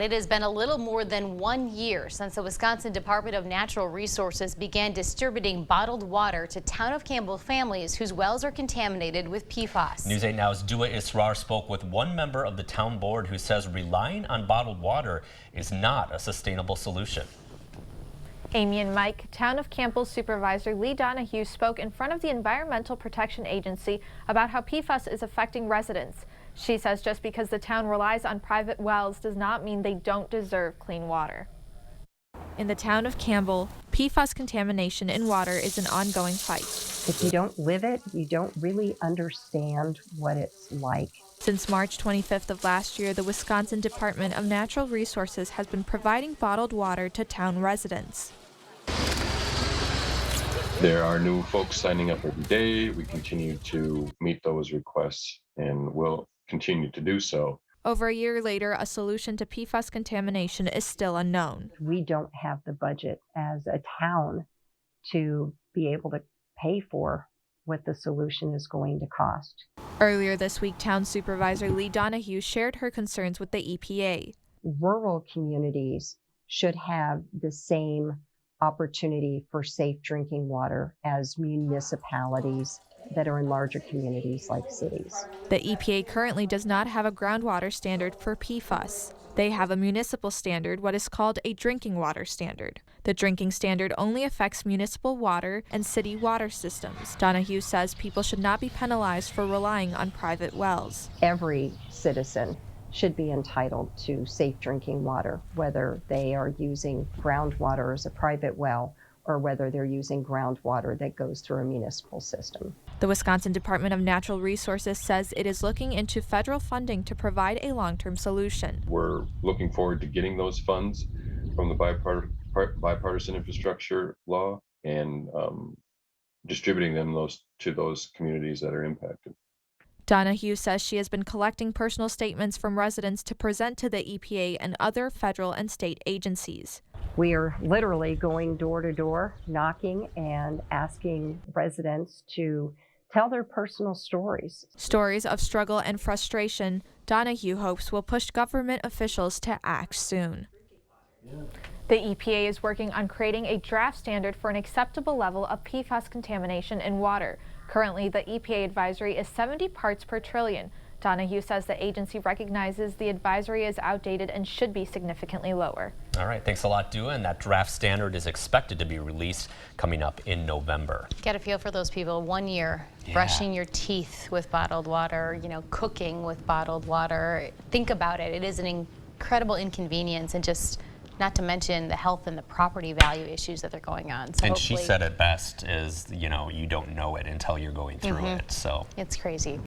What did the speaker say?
It has been a little more than 1 year since the Wisconsin Department of Natural Resources began distributing bottled water to town of Campbell families whose wells are contaminated with PFAS. News 8 Now's Dua Israr spoke with one member of the town board who says relying on bottled water is not a sustainable solution. Amy and Mike, Town of Campbell Supervisor Lee Donahue spoke in front of the Environmental Protection Agency about how PFAS is affecting residents. She says just because the town relies on private wells does not mean they don't deserve clean water. In the town of Campbell, PFAS contamination in water is an ongoing fight. If you don't live it, you don't really understand what it's like. Since March 25th of last year, the Wisconsin Department of Natural Resources has been providing bottled water to town residents. There are new folks signing up every day. We continue to meet those requests and will continue to do so. Over a year later, a solution to PFAS contamination is still unknown. We don't have the budget as a town to be able to pay for what the solution is going to cost. Earlier this week, Town Supervisor Lee Donahue shared her concerns with the EPA. Rural communities should have the same opportunity for safe drinking water as municipalities that are in larger communities like cities. The EPA currently does not have a groundwater standard for PFAS. They have a municipal standard, what is called a drinking water standard. The drinking standard only affects municipal water and city water systems. Donahue says people should not be penalized for relying on private wells. Every citizen should be entitled to safe drinking water, whether they are using groundwater as a private well or whether they're using groundwater that goes through a municipal system. The Wisconsin Department of Natural Resources says it is looking into federal funding to provide a long-term solution. We're looking forward to getting those funds from the bipartisan infrastructure law and distributing them to those communities that are impacted. Donahue says she has been collecting personal statements from residents to present to the EPA and other federal and state agencies. We are literally going door to door, knocking and asking residents to tell their personal stories. Stories of struggle and frustration, Donahue hopes will push government officials to act soon. The EPA is working on creating a draft standard for an acceptable level of PFAS contamination in water. Currently, the EPA advisory is 70 parts per trillion. Donahue says the agency recognizes the advisory is outdated and should be significantly lower. All right, thanks a lot, Dua. And that draft standard is expected to be released coming up in November. Get a feel for those people. 1 year, brushing your teeth with bottled water, cooking with bottled water. Think about it. It is an incredible inconvenience, and just not to mention the health and the property value issues that are going on. So and she said it best is, you don't know it until you're going through it. So it's crazy.